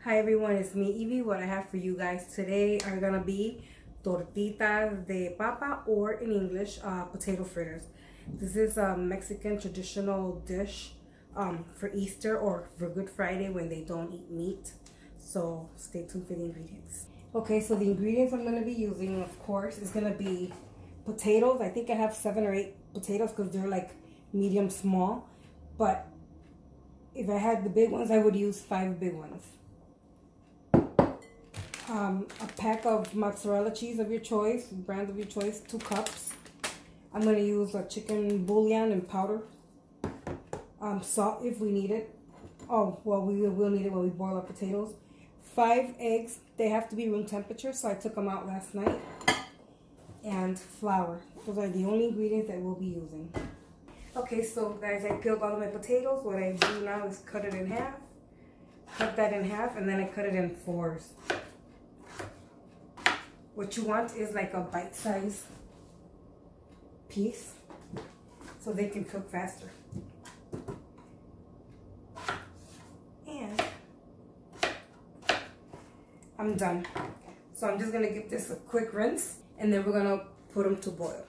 Hi everyone, it's me Evie. What I have for you guys today are gonna be tortitas de papa, or in English, potato fritters. This is a Mexican traditional dish for Easter or for Good Friday when they don't eat meat. So stay tuned for the ingredients. Okay, so the ingredients I'm gonna be using, of course, is gonna be potatoes. I think I have 7 or 8 potatoes because they're like medium small. But if I had the big ones, I would use 5 big ones. A pack of mozzarella cheese of your choice, brand of your choice, 2 cups. I'm going to use a chicken bouillon and powder. Salt if we need it. Oh, well, we will need it when we boil our potatoes. 5 eggs. They have to be room temperature, so I took them out last night. And flour. Those are the only ingredients that we'll be using. Okay, so guys, I peeled all of my potatoes. What I do now is cut it in half. Cut that in half, and then I cut it in 4s. What you want is like a bite-sized piece so they can cook faster. And I'm done. So I'm just going to give this a quick rinse, and then we're going to put them to boil.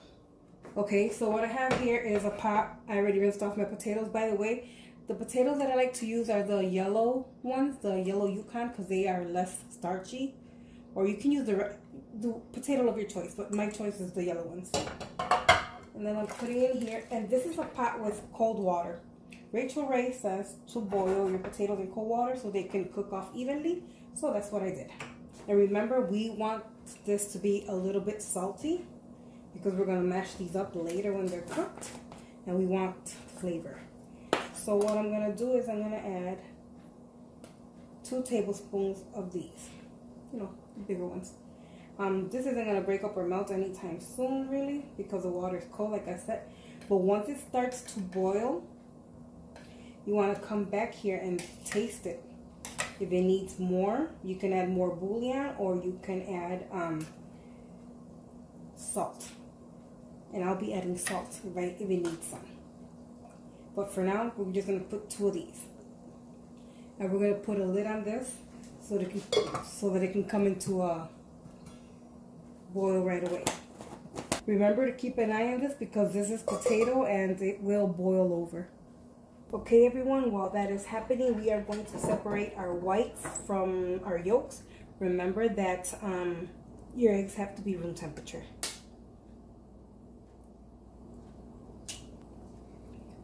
Okay, so what I have here is a pot. I already rinsed off my potatoes, by the way. The potatoes that I like to use are the yellow ones, the yellow Yukon, because they are less starchy. Or you can use the potato of your choice, but my choice is the yellow ones. And then I'm putting in here, and this is a pot with cold water. Rachel Ray says to boil your potatoes in cold water so they can cook off evenly, so that's what I did. And remember, we want this to be a little bit salty because we're going to mash these up later when they're cooked, and we want flavor. So what I'm going to do is I'm going to add 2 tablespoons of these, bigger ones. This isn't going to break up or melt anytime soon, really, because the water is cold, like I said. But once it starts to boil, you want to come back here and taste it. If it needs more, you can add more bouillon, or you can add salt. And I'll be adding salt, right, if it needs some. But for now, we're just going to put 2 of these. And we're going to put a lid on this so that it can come into a boil right away. Remember to keep an eye on this because this is potato and it will boil over. Okay everyone, while that is happening, we are going to separate our whites from our yolks. Remember that your eggs have to be room temperature.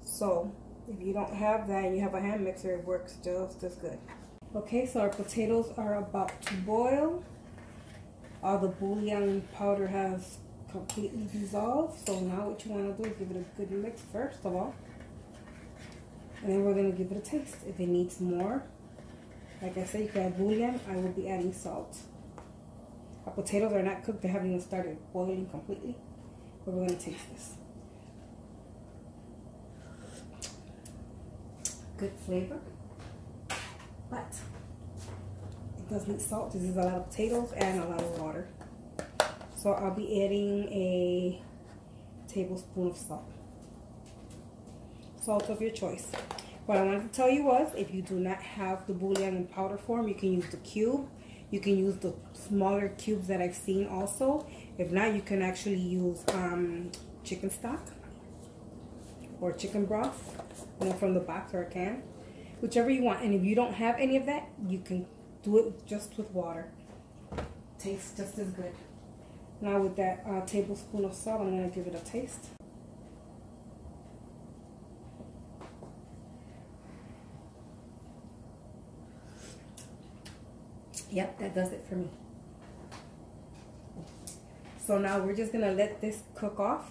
So if you don't have that and you have a hand mixer, it works just as good. Okay, so our potatoes are about to boil. All the bouillon powder has completely dissolved. So now what you want to do is give it a good mix first of all. And then we're going to give it a taste. If it needs more, like I said, you can add bouillon. I will be adding salt. Our potatoes are not cooked. They haven't even started boiling completely. But we're going to taste this. Good flavor. But it does need salt. This is a lot of potatoes and a lot of water. So I'll be adding a tablespoon of salt. Salt of your choice. What I wanted to tell you was, if you do not have the bouillon in powder form, you can use the cube. You can use the smaller cubes that I've seen also. If not, you can actually use chicken stock or chicken broth, from the box or a can. Whichever you want. And if you don't have any of that, you can do it just with water. Tastes just as good. Now with that tablespoon of salt, I'm going to give it a taste. Yep, that does it for me. So now we're just going to let this cook off.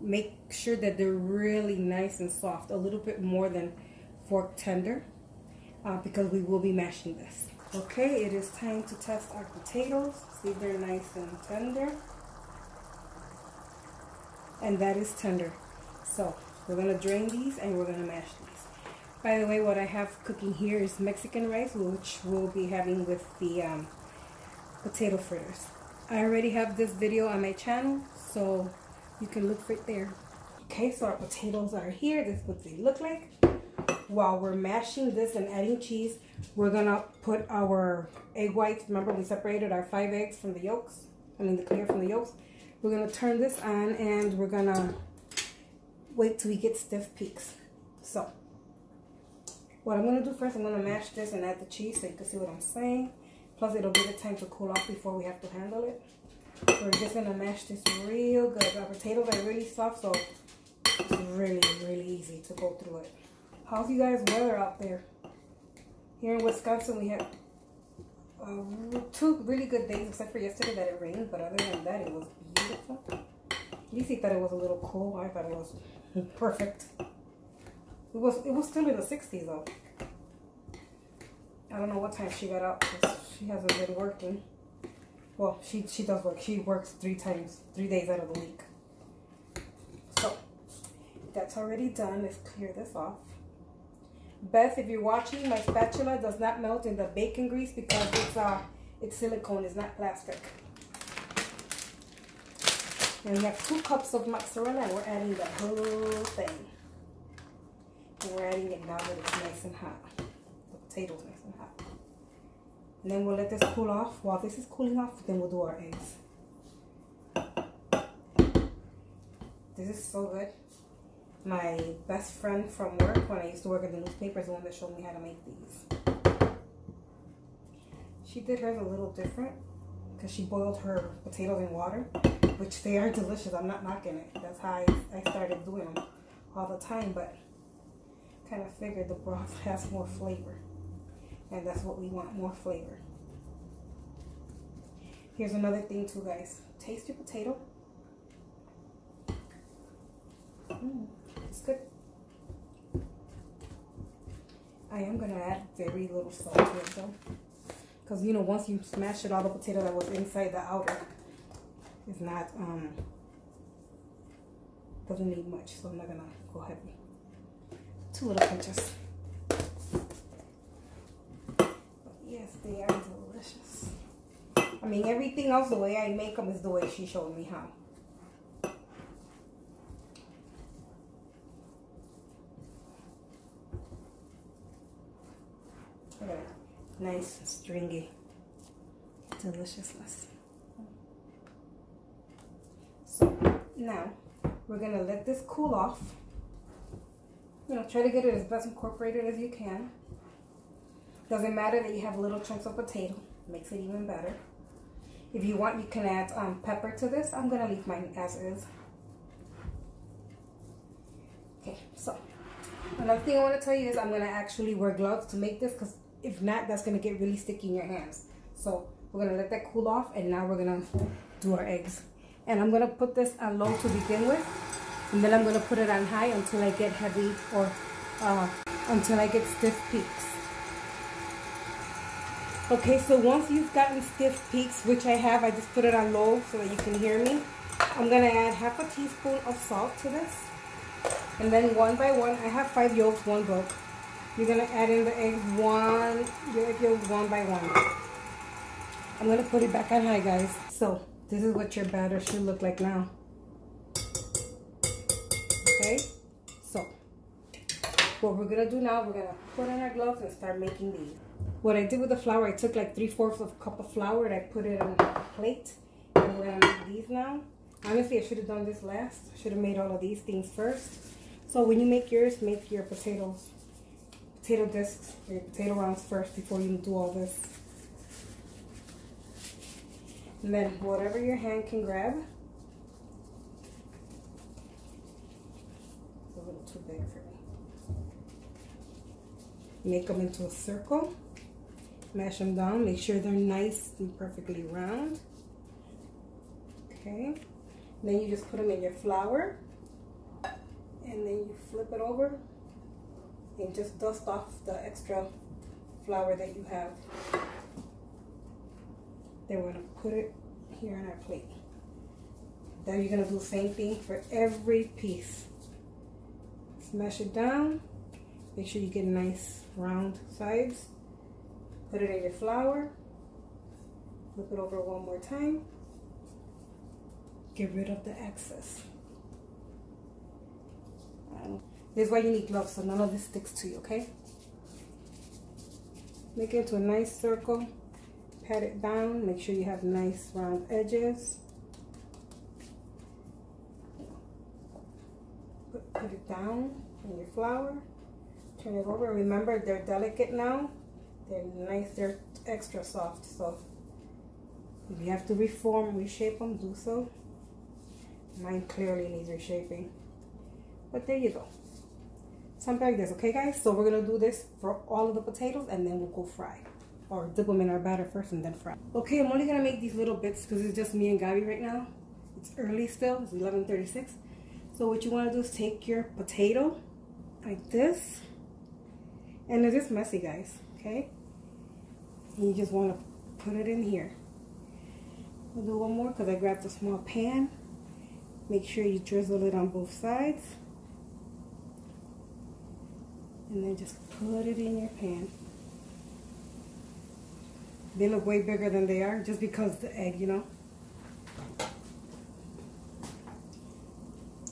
Make sure that they're really nice and soft. A little bit more than fork tender. Because we will be mashing this. Okay, it is time to test our potatoes. See if they're nice and tender. And that is tender. So we're going to drain these and we're going to mash these. By the way, what I have cooking here is Mexican rice, which we'll be having with the potato fritters. I already have this video on my channel, so you can look for it there. Okay, so our potatoes are here. This is what they look like. while we're mashing this and adding cheese, we're gonna put our egg whites. Remember, we separated our 5 eggs from the yolks. I mean, the clear from the yolks. We're gonna turn this on and we're gonna wait till we get stiff peaks. So, what I'm gonna do first, I'm gonna mash this and add the cheese so you can see what I'm saying. Plus, it'll give it time to cool off before we have to handle it. So we're just gonna mash this real good. Our potatoes are really soft, so it's really, really easy to go through it. How's you guys' weather out there? Here in Wisconsin, we had 2 really good days, except for yesterday that it rained. But other than that, it was beautiful. Lizzie thought it was a little cool. I thought it was perfect. It was still in the 60s though. I don't know what time she got out because she hasn't been working. Well, she does work. She works 3 days out of the week. So that's already done. Let's clear this off. Beth, if you're watching, my spatula does not melt in the bacon grease because it's silicone, it's not plastic. And we have 2 cups of mozzarella and we're adding the whole thing. And we're adding it now that it's nice and hot. The potatoes nice and hot. And then we'll let this cool off. While this is cooling off, then we'll do our eggs. This is so good. My best friend from work, when I used to work at the newspaper, is the one that showed me how to make these. She did hers a little different because she boiled her potatoes in water, which they are delicious. I'm not knocking it. That's how I started doing them all the time, but kind of figured the broth has more flavor, and that's what we want, more flavor. Here's another thing too, guys. Taste your potato. It's good. I am gonna add very little salt to it though, because you know, once you smash it, all the potato that was inside the outer is not doesn't need much, so I'm not gonna go heavy. 2 little pinches. But yes, they are delicious. I mean, everything else, the way I make them is the way she showed me how. Look at it. Nice, stringy deliciousness. So now we're gonna let this cool off. You know, try to get it as best incorporated as you can. Doesn't matter that you have little chunks of potato. Makes it even better. If you want, you can add pepper to this. I'm gonna leave mine as is. Okay, so another thing I want to tell you is I'm gonna actually wear gloves to make this, because if not, that's gonna get really sticky in your hands. So we're gonna let that cool off, and now we're gonna do our eggs. And I'm gonna put this on low to begin with, and then I'm gonna put it on high until I get heavy, or until I get stiff peaks. Okay, so once you've gotten stiff peaks, which I have, I just put it on low so that you can hear me. I'm gonna add half a teaspoon of salt to this, and then one by one, I have 5 yolks, 1 broke. You're gonna add in the eggs, your egg yolks one by one. I'm gonna put it back on high, guys. So this is what your batter should look like now. Okay, so what we're gonna do now, we're gonna put on our gloves and start making these. What I did with the flour, I took like 3/4 of a cup of flour and I put it on a plate. And we're gonna make these now. Honestly, I should have done this last. I should have made all of these things first. So when you make yours, make your potato discs, your potato rounds first before you do all this. And then whatever your hand can grab. It's a little too big for me. Make them into a circle. Mash them down. Make sure they're nice and perfectly round. Okay. Then you just put them in your flour. And then you flip it over. And just dust off the extra flour that you have. Then we're going to put it here on our plate. Then you're going to do the same thing for every piece. Smash it down. Make sure you get nice round sides. Put it in your flour. Flip it over one more time. Get rid of the excess. This is why you need gloves, so none of this sticks to you, okay? Make it into a nice circle. Pat it down. Make sure you have nice round edges. Put it down in your flour. Turn it over. Remember, they're delicate now. They're nice. They're extra soft. So if you have to reshape them, do so. Mine clearly needs reshaping. But there you go. Something like this, okay guys? So we're gonna do this for all of the potatoes and then we'll go fry. Or dip them in our batter first and then fry. Okay, I'm only gonna make these little bits because it's just me and Gabi right now. It's early still, it's 11:36. So what you wanna do is take your potato like this. And it is messy, guys, okay? And you just wanna put it in here. We'll do one more because I grabbed a small pan. Make sure you drizzle it on both sides. And then just put it in your pan. They look way bigger than they are just because the egg, you know.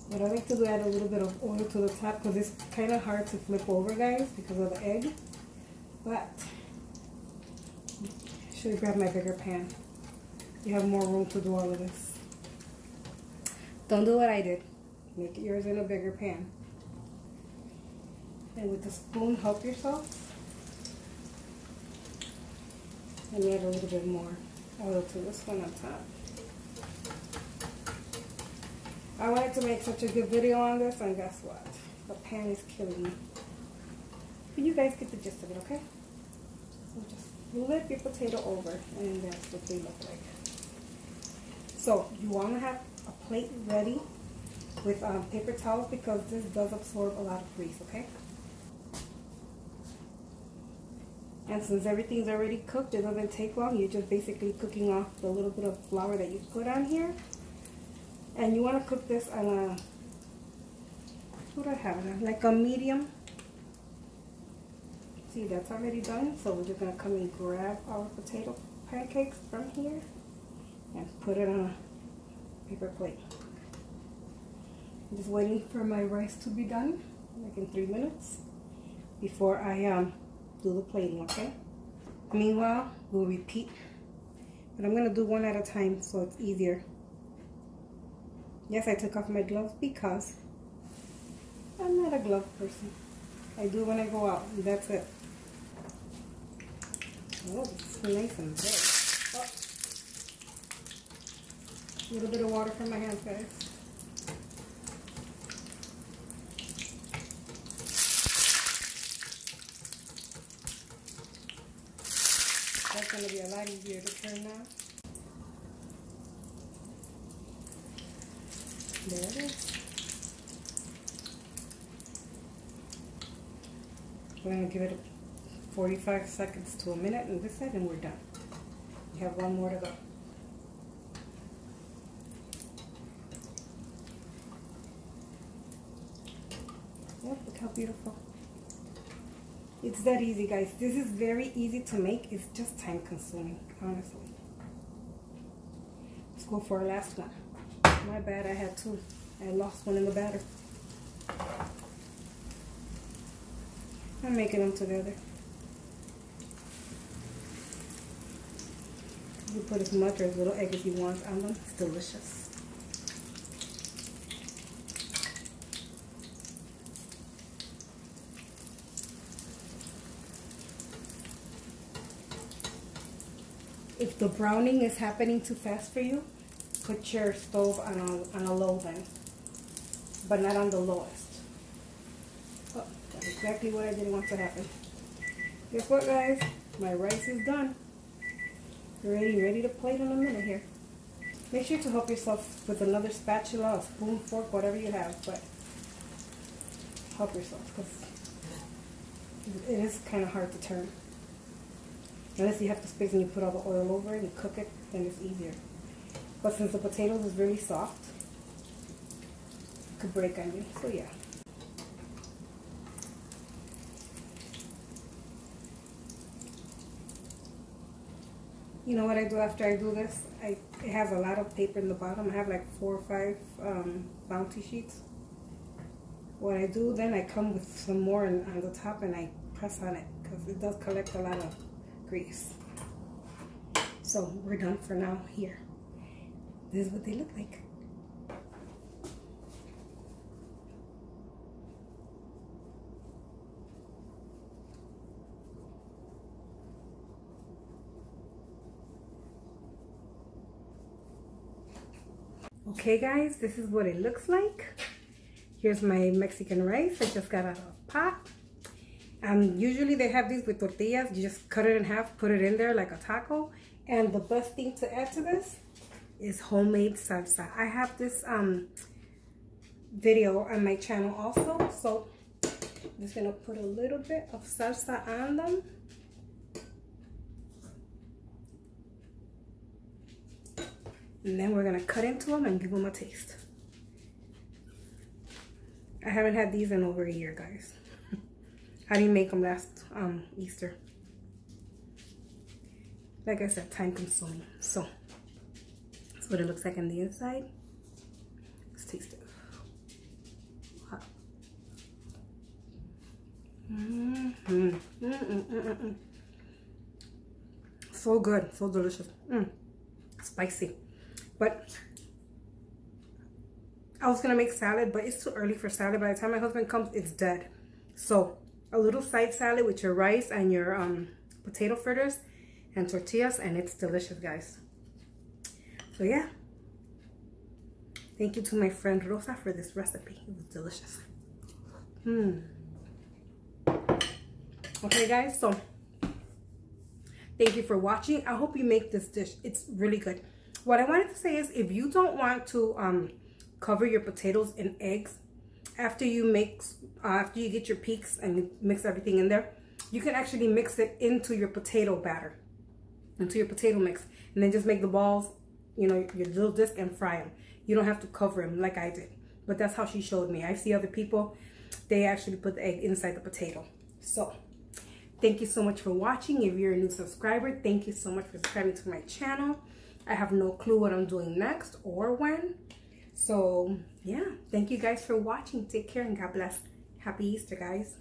What I like to do, add a little bit of oil to the top because it's kind of hard to flip over, guys, because of the egg. But I should have grabbed my bigger pan. You have more room to do all of this. Don't do what I did. Make yours in a bigger pan. And with the spoon, help yourself. And add a little bit more oil to this one on top. I wanted to make such a good video on this, and guess what? The pan is killing me. But you guys get the gist of it, okay? So just flip your potato over, and that's what they look like. So you want to have a plate ready with paper towels because this does absorb a lot of grease, okay? And since everything's already cooked, it doesn't take long. You're just basically cooking off the little bit of flour that you put on here. And you want to cook this on a, what do I have? Like a medium. See, that's already done. So we're just going to come and grab our potato pancakes from here and put it on a paper plate. I'm just waiting for my rice to be done, like in 3 minutes, before I do the plating, okay? Meanwhile, we'll repeat, but I'm going to do one at a time so it's easier. Yes, I took off my gloves because I'm not a glove person. I do when I go out, and that's it. Oh, it's nice and big. Oh. A little bit of water from my hands, guys. That's going to be a lot easier to turn now. There it is. We're going to give it 45 seconds to a minute on this side and we're done. We have one more to go. Yep, look how beautiful. It's that easy, guys. This is very easy to make. It's just time consuming, honestly. Let's go for our last one. My bad, I had two. I lost one in the batter. I'm making them together. You put as much or as little egg as you want on them. It's delicious. If the browning is happening too fast for you, put your stove on a low then, but not on the lowest. Oh, that's exactly what I didn't want to happen. Guess what, guys? My rice is done. Ready to plate in a minute here. Make sure to help yourself with another spatula, a spoon, fork, whatever you have, but help yourself because it is kind of hard to turn. Unless you have the space and you put all the oil over it and cook it, then it's easier. But since the potatoes is really soft, it could break on you, so yeah. You know what I do after I do this? It has a lot of paper in the bottom. I have like 4 or 5 bounty sheets. what I do then, I come with some more on the top and I press on it because it does collect a lot of grease. So we're done for now here. This is what they look like. Okay guys, this is what it looks like. Here's my Mexican rice. I just got out of a pot. Usually they have these with tortillas. You just cut it in half, put it in there like a taco. And the best thing to add to this is homemade salsa. I have this video on my channel also. So I'm just gonna put a little bit of salsa on them. And then we're gonna cut into them and give them a taste. I haven't had these in over a year, guys. I didn't make them last Easter. Like I said, time consuming. So that's what it looks like on the inside. Let's taste it. Wow. So good, so delicious. Spicy. But I was gonna make salad, but it's too early for salad. By the time my husband comes, it's dead. So a little side salad with your rice and your potato fritters and tortillas, and it's delicious, guys. So yeah, thank you to my friend Rosa for this recipe. It was delicious. Okay guys, so thank you for watching. I hope you make this dish. It's really good. What I wanted to say is, if you don't want to cover your potatoes in eggs after you get your peaks and you mix everything in there, you can actually mix it into your potato batter, into your potato mix, and then just make the balls, you know, your little disc, and fry them. You don't have to cover them like I did, but that's how she showed me. I see other people, they actually put the egg inside the potato. So thank you so much for watching. If you're a new subscriber, thank you so much for subscribing to my channel. I have no clue what I'm doing next or when. So yeah, thank you guys for watching. Take care and God bless. Happy Easter, guys.